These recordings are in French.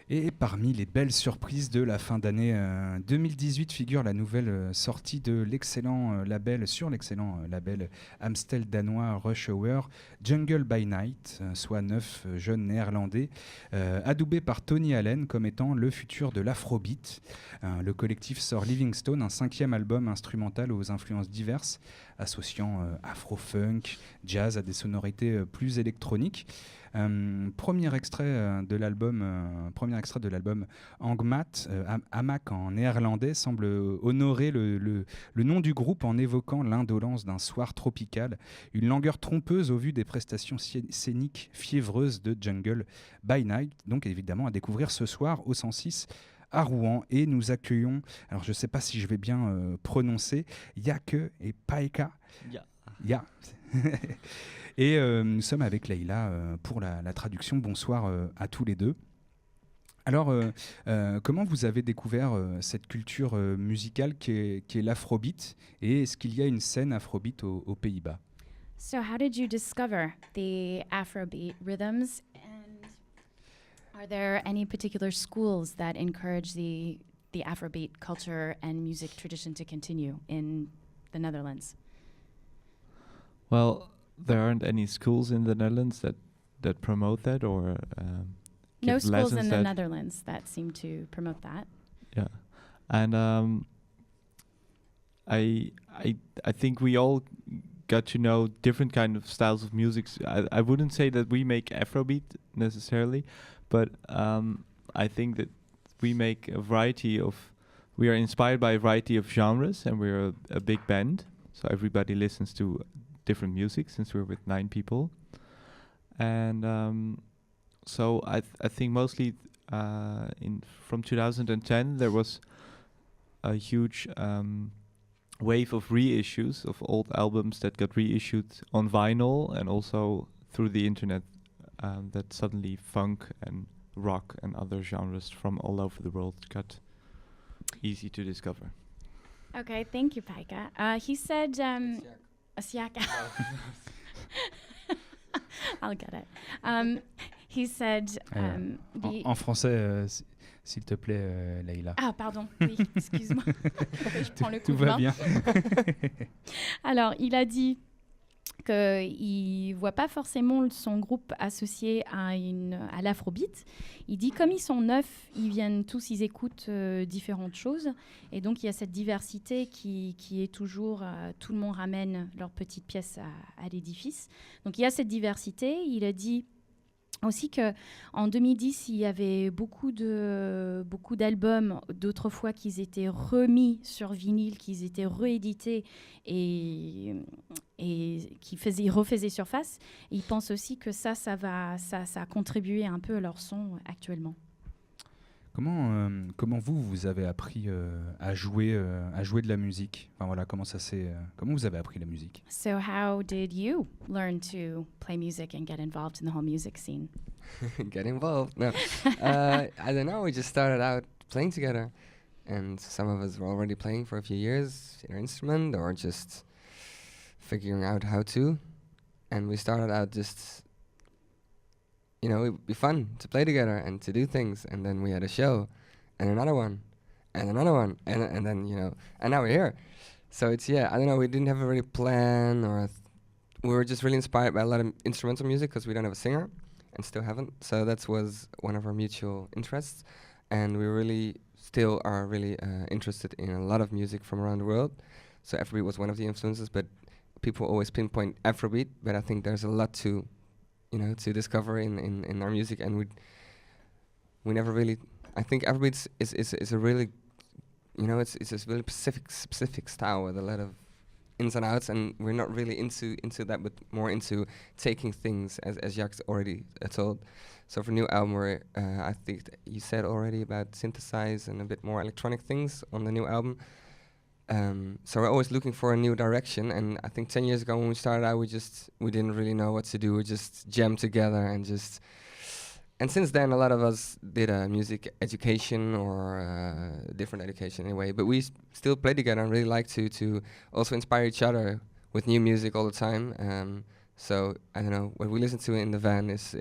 Et parmi les belles surprises de la fin d'année 2018 figure la nouvelle sortie de l'excellent label Amstel danois Rush Hour, Jungle by Night, soit 9 jeunes néerlandais, adoubés par Tony Allen comme étant le futur de l'afrobeat. Le collectif sort Livingstone, un 5e album instrumental aux influences diverses, associant afro-funk, jazz à des sonorités plus électroniques. Premier extrait de l'album Angmat, Hamak en néerlandais, semble honorer le nom du groupe en évoquant l'indolence d'un soir tropical, une langueur trompeuse au vu des prestations scéniques fiévreuses de Jungle by Night, donc évidemment à découvrir ce soir au 106 à Rouen. Et nous accueillons, alors je ne sais pas si je vais bien prononcer, Yake et Paika. Ya. Et nous sommes avec Leïla pour la traduction. Bonsoir à tous les deux. Alors, comment vous avez découvert cette culture musicale qui est l'afrobeat, et est-ce qu'il y a une scène afrobeat aux Pays-Bas? So how did you discover the Afrobeat rhythms, and are there any particular schools that encourage the Afrobeat culture and music tradition to continue in the Netherlands? Well, there aren't any schools in the Netherlands that promote that or give No schools lessons in the that. Netherlands that seem to promote that. Yeah, and I think we all got to know different kind of styles of music. I wouldn't say that we make Afrobeat necessarily, but I think that we make a variety of. We are inspired by a variety of genres, and we're a big band, so everybody listens to different music since we're with 9 people, and so I think mostly from 2010 there was a huge wave of reissues of old albums that got reissued on vinyl and also through the internet, that suddenly funk and rock and other genres from all over the world got easy to discover. Okay, thank you, Paika. He said, Siaka. I'll get it. He said, En français, s'il te plaît, Leïla. Ah, pardon, oui, excuse-moi. Je prends le coup Tout de va main. bien. Alors, il a dit qu'il ne voit pas forcément son groupe associé à l'afrobeat. Il dit comme ils sont 9, ils viennent tous, ils écoutent différentes choses. Et donc, il y a cette diversité qui est toujours... tout le monde ramène leurs petites pièces à l'édifice. Donc, il y a cette diversité. Il a dit aussi qu'en 2010, il y avait beaucoup d'albums d'autrefois qui étaient remis sur vinyle, qui étaient réédités et qui refaisaient surface. Et ils pensent aussi que ça a contribué un peu à leur son actuellement. Comment vous avez appris à jouer de la musique? Enfin voilà, comment vous avez appris la musique? So how did you learn to play music and get involved in the whole music scene? Get involved. No, I don't know. We just started out playing together, and some of us were already playing for a few years in our instrument or just figuring out how to. And we started out just, it would be fun to play together and to do things. And then we had a show, and another one, and another one, and then and now we're here. So it's I don't know. We didn't have a really plan, or we were just really inspired by a lot of instrumental music because we don't have a singer. And still haven't. So that was one of our mutual interests, and we really still are really interested in a lot of music from around the world. So Afrobeat was one of the influences, but people always pinpoint Afrobeat. But I think there's a lot to discover in our music, and we never really. I think Afrobeat is a really, it's a really specific style with a lot of ins and outs, and we're not really into that, but more into taking things, as Jacques already told. So for new album, we're, I think you said already about synthesize and a bit more electronic things on the new album. So we're always looking for a new direction, and I think 10 years ago when we started out, we didn't really know what to do. We just jammed together and since then a lot of us did a music education or different education anyway, but we still play together and really like to also inspire each other with new music all the time. So I don't know, what we listen to in the van is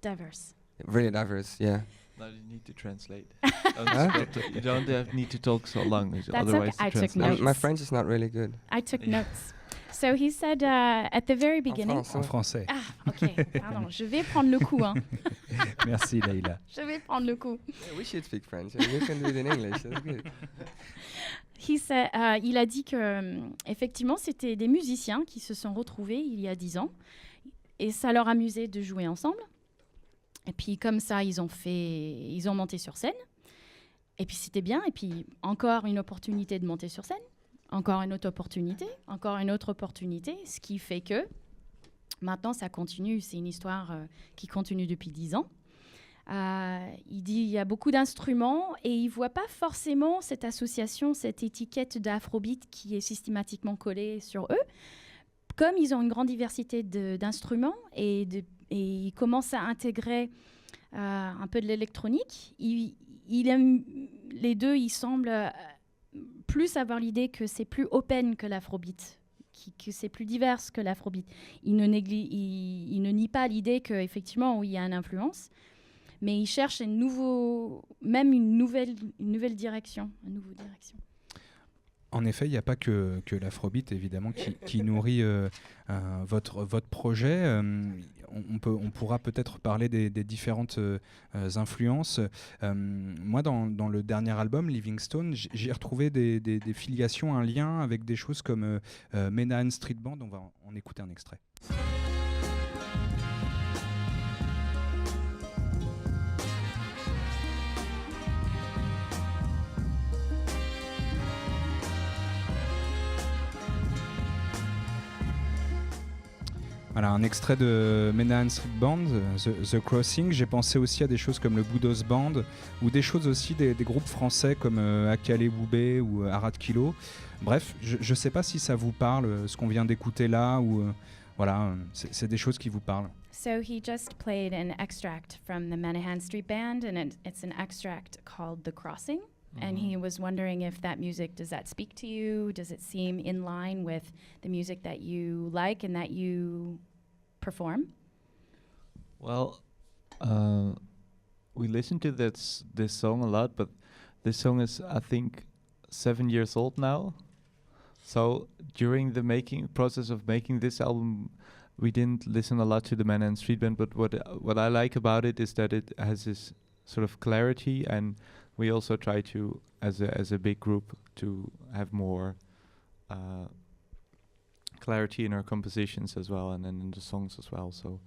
Diverse. Really diverse, yeah. Now you need to translate. Huh? You don't need to talk so long, That's otherwise okay. I took translation- notes. My French is not really good. I took Yeah. notes. So he said at the very beginning. En français. Ah, ok. Pardon, je vais prendre le coup. Hein. Merci Leïla. Je vais prendre le coup. Yeah, we should speak French. And you can do it in English. That's good. Il a dit que effectivement, c'était des musiciens qui se sont retrouvés il y a 10 ans et ça leur amusait de jouer ensemble. Et puis comme ça, ils ont monté sur scène. Et puis c'était bien. Et puis encore une opportunité de monter sur scène. Encore une autre opportunité. Encore une autre opportunité. Ce qui fait que maintenant, ça continue. C'est une histoire qui continue depuis 10 ans. Il dit il y a beaucoup d'instruments et il ne voit pas forcément cette association, cette étiquette d'afrobeat qui est systématiquement collée sur eux. Comme ils ont une grande diversité d'instruments et ils commencent à intégrer un peu de l'électronique, il aime, les deux, ils semblent plus avoir l'idée que c'est plus open que l'afrobeat, que c'est plus divers que l'afrobeat. Il ne nie pas l'idée qu'effectivement, oui, il y a une influence. Mais il cherche une nouvelle direction, une nouvelle direction. En effet, il n'y a pas que l'afrobeat, évidemment, qui nourrit votre projet. On pourra peut-être parler des différentes influences. Moi, dans le dernier album, Livingstone, j'ai retrouvé des filiations, un lien avec des choses comme Menahan Street Band. On va en écouter un extrait. Voilà, un extrait de Menahan Street Band, The Crossing. J'ai pensé aussi à des choses comme le Boudos Band ou des choses aussi des groupes français comme Akale Boubé ou Arad Kilo. Bref, je ne sais pas si ça vous parle, ce qu'on vient d'écouter là, ou voilà, c'est des choses qui vous parlent. So he just played an extract from the Menahan Street Band, and it's an extract called The Crossing. And he was wondering if that music, does that speak to you? Does it seem in line with the music that you like and that you perform? Well, we listened to this song a lot, but this song is, I think, 7 years old now. So during the process of making this album, we didn't listen a lot to the Menahan Street Band, but what I like about it is that it has this sort of clarity, and we also try to, as a big group, to have more clarity in our compositions as well, and then in the songs as well. So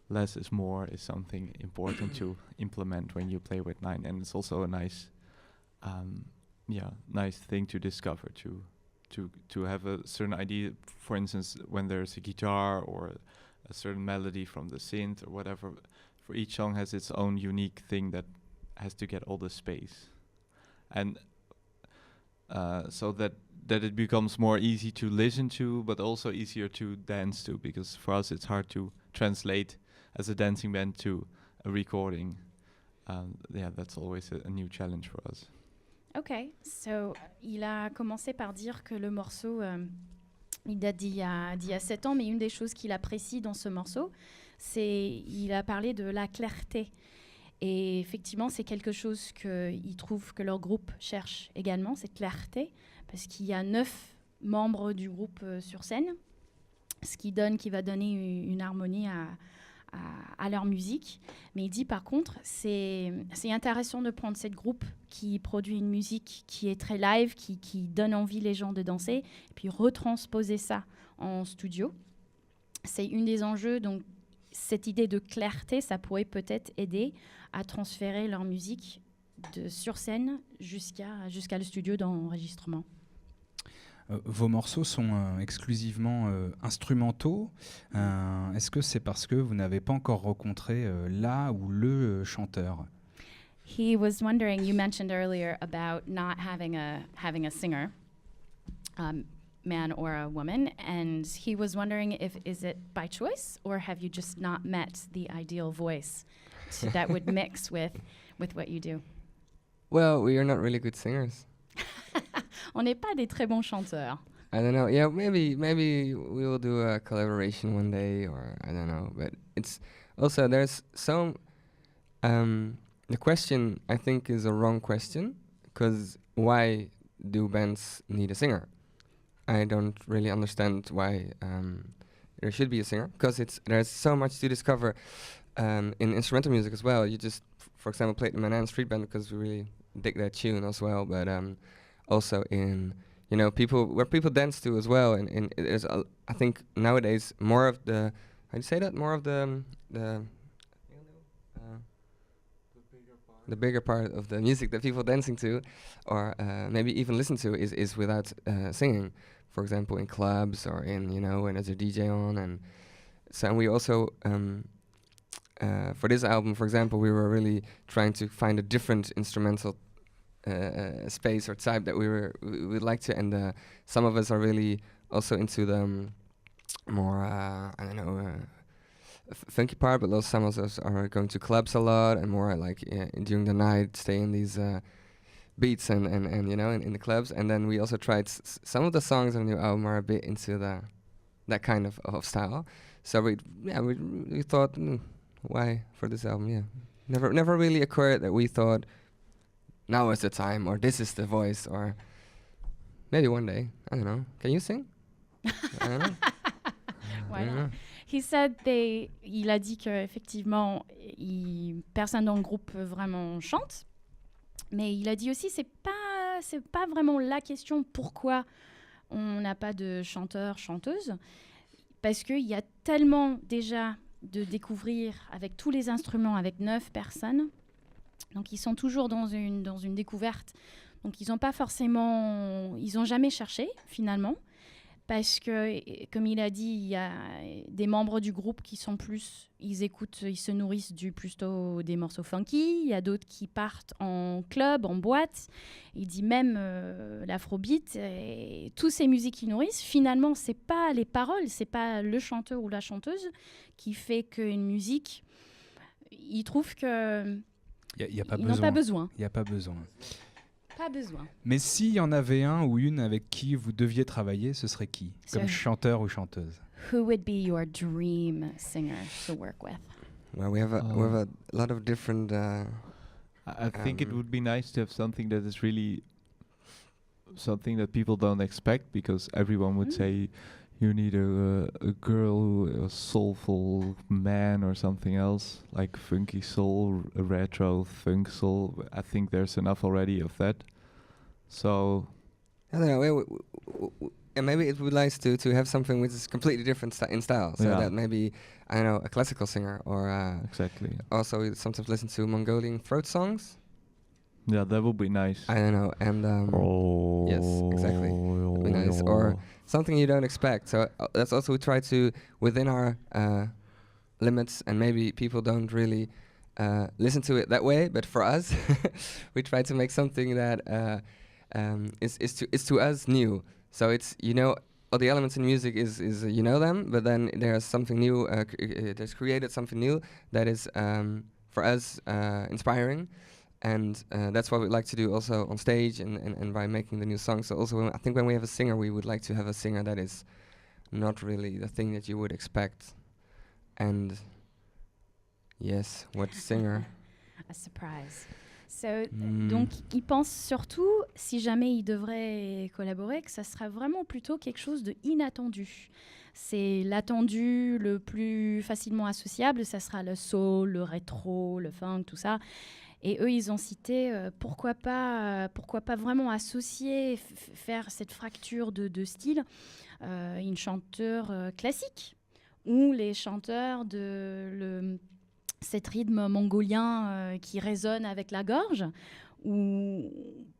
less is more is something important to implement when you play with 9, and it's also a nice thing to discover, to have a certain idea. For instance, when there's a guitar or a certain melody from the synth or whatever, for each song has its own unique thing that has to get all the space, and so that it becomes more easy to listen to, but also easier to dance to, because for us it's hard to translate as a dancing band to a recording. That's always a new challenge for us. Ok, so il a commencé par dire que le morceau, il date d'il y a 7 ans, mais une des choses qu'il apprécie dans ce morceau, il a parlé de la clarté. Et effectivement, c'est quelque chose qu'il trouve que leur groupe cherche également, cette clarté, parce qu'il y a 9 membres du groupe sur scène, ce qui va donner une harmonie à leur musique. Mais il dit par contre, c'est intéressant de prendre cette groupe qui produit une musique qui est très live, qui donne envie les gens de danser, et puis retransposer ça en studio. C'est une des enjeux, donc cette idée de clarté, ça pourrait peut-être aider à transférer leur musique sur scène jusqu'à le studio d'enregistrement. Vos morceaux sont exclusivement instrumentaux. Est-ce que c'est parce que vous n'avez pas encore rencontré la ou le chanteur? He was wondering, you mentioned earlier about not having a singer, man or a woman, and he was wondering is it by choice, or have you just not met the ideal voice that would mix with what you do? Well, we are not really good singers. On n'est pas des très bons chanteurs. I don't know. Yeah, maybe we will do a collaboration one day, or I don't know. But it's also there's some. The question, I think, is a wrong question, because why do bands need a singer? I don't really understand why there should be a singer, because there's so much to discover in instrumental music as well. You just, for example, played the Manhattan Street Band because we really dig that tune as well, but also in where people dance to as well, and there's I think nowadays more of the, how do you say that, more of the bigger part of the music that people dancing to, or maybe even listen to, is without singing. For example, in clubs or in when there's a DJ on, and so we also for this album, for example, we were really trying to find a different instrumental space or type that we would like to, and some of us are really also into the more funky part, but also some of us are going to clubs a lot and more like during the night stay in these beats and in the clubs. And then we also tried some of the songs on the new album are a bit into that kind of style. So we thought, why for this album? Yeah, never really occurred that we thought now is the time, or this is the voice, or maybe one day. I don't know. Can you sing? I don't know. Why not? He said il a dit qu'effectivement, personne dans le groupe vraiment chante. Mais il a dit aussi, c'est pas vraiment la question pourquoi on n'a pas de chanteur, chanteuse. Parce qu'il y a tellement déjà de découvrir avec tous les instruments, avec 9 personnes. Donc ils sont toujours dans une découverte. Donc ils n'ont jamais cherché finalement. Parce que, comme il a dit, il y a des membres du groupe qui sont ils se nourrissent plutôt des morceaux funky. Il y a d'autres qui partent en club, en boîte. Il dit même l'afrobeat. Et toutes ces musiques qui nourrissent, finalement, c'est pas les paroles, c'est pas le chanteur ou la chanteuse qui fait qu'une musique. Il trouve que ils n'ont pas besoin. Il n'y a pas besoin. Pas besoin. Mais s'il y en avait un ou une avec qui vous deviez travailler, ce serait qui, comme chanteur ou chanteuse? Who would be your dream singer to work with? Well, we have a lot of different. I think it would be nice to have something that is really something that people don't expect, because everyone would say you need a girl, a soulful man, or something else like funky soul, a retro funk soul. I think there's enough already of that. So I don't know. And maybe it would be nice to have something which is completely different in style. So that maybe, I don't know, a classical singer, or exactly. Also, we sometimes listen to Mongolian throat songs. Yeah, that would be nice. I don't know, and yes, exactly, would be nice, or something you don't expect. So that's also we try to, within our limits, and maybe people don't really listen to it that way. But for us, we try to make something that is to us new. So it's all the elements in music is them, but then there's something new. There's created something new that is for us inspiring. And that's what we'd like to do also on stage and by making the new songs. So also, I think when we have a singer, we would like to have a singer that is not really the thing that you would expect. And yes, what singer? A surprise. Donc, il pense surtout, si jamais il devrait collaborer, que ça sera vraiment plutôt quelque chose de inattendu. C'est l'attendu le plus facilement associable, ça sera le soul, le rétro, le funk, tout ça. Et eux, ils ont cité pourquoi pas vraiment associer, faire cette fracture de style, une chanteuse classique ou les chanteurs cet rythme mongolien qui résonne avec la gorge, ou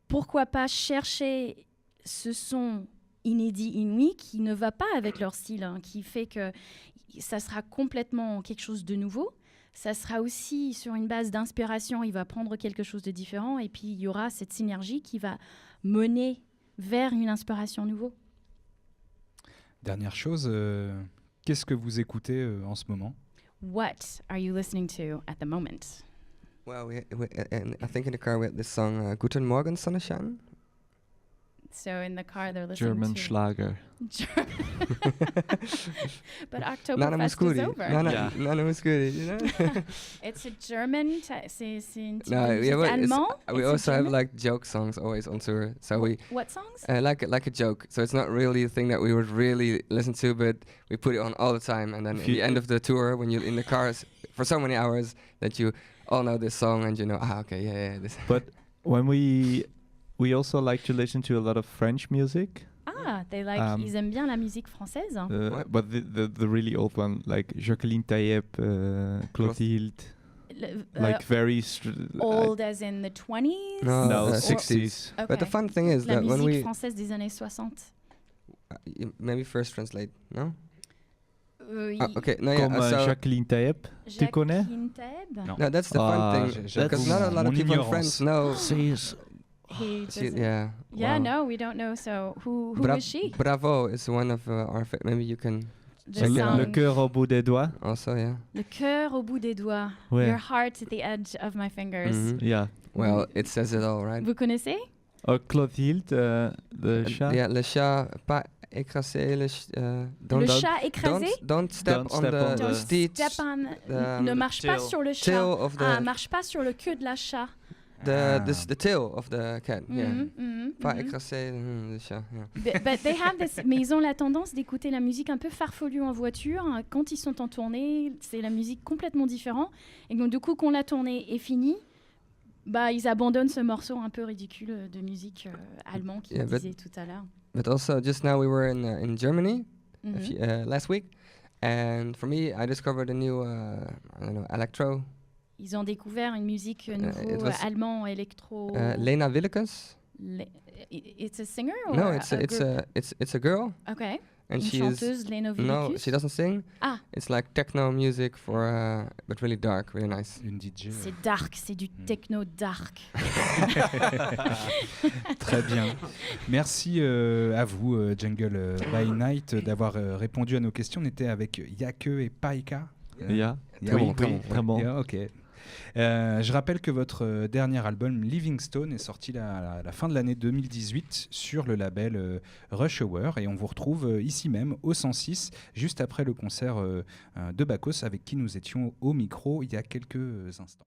pourquoi pas chercher ce son inédit, inouï, qui ne va pas avec leur style, qui fait que ça sera complètement quelque chose de nouveau. Ça sera aussi sur une base d'inspiration, il va prendre quelque chose de différent, et puis il y aura cette synergie qui va mener vers une inspiration nouvelle. Dernière chose, qu'est-ce que vous écoutez en ce moment? What are you listening to at the moment? Well, and I think in the car we had this song Guten Morgen Sonnenschein. So in the car, they're listening German to Schlager. But Oktoberfest is over. Yeah. Nana Muscuri, you know? It's a German. C'est une No, musique yeah, but allemand. we It's a also have German? like joke songs always on tour. So we What songs? like a joke. So it's not really a thing that we would really listen to, but we put it on all the time. And then at the end of the tour, when you're in the cars for so many hours, that you all know this song and you know, okay, yeah, this. But when we also like to listen to a lot of French music. Ah, ils aiment bien la musique française. But the really old one, like Jacqueline Taillep, Clotilde, like very old as in the 20s? No, 60s. Okay. But the fun thing is La that when musique we française des années 60. maybe first translate, no? Oui. Okay, no, yeah. Comme Jacqueline Taillep, tu connais? Jacqueline Tailleb? Non. No, that's the fun thing because not a lot of people in France know. He She, doesn't- yeah. Yeah, wow. no, we don't know. So who is she? Bravo is one of our. Maybe you can. The check it out. song. Le cœur au bout des doigts. Also, yeah. Le cœur au bout des doigts. Ouais. Your heart at the edge of my fingers. Mhm. Yeah. Well, it says it all, right? Vous connaissez? Clotilde, le chat. Yeah, le chat pas écrasé. Le chat écrasé? Don't step Don't on step on the the- steeds. Step on, ne the marche pas tail. sur le tail chat. of the Marche pas sur le queue de la chat. the tail of the cat. Yeah. Mhm, mhm, Pas mhm. écrasé le chat. Yeah. But they have this, mais ils ont la tendance d'écouter la musique un peu farfelue en voiture. Quand ils sont en tournée, c'est la musique complètement différente. Et donc du coup, quand la tournée est finie, bah, ils abandonnent ce morceau un peu ridicule de musique allemand qu'ils Yeah, but- disaient tout à l'heure. But also, just now we were in Germany Mhm. last week, and for me, I discovered a new I don't know electro. Ils ont découvert une musique nouveau it was, allemand électro. Lena Willekes. It's a singer or No, a group? it's a girl, Okay. and Une she is chanteuse, Lena no, Willekes. she doesn't sing. Ah. It's like techno music for but really dark, really nice. Une DJ. C'est dark, c'est du techno dark. Très bien. Merci à vous, Jungle by Night, d'avoir répondu à nos questions. On était avec Yake et Paika. Yeah. Très bon, très bon. Très bon. Yeah, ok. Je rappelle que votre dernier album, Livingstone, est sorti à la fin de l'année 2018 sur le label Rush Hour. Et on vous retrouve ici même, au 106, juste après le concert de Bacchus, avec qui nous étions au micro il y a quelques instants.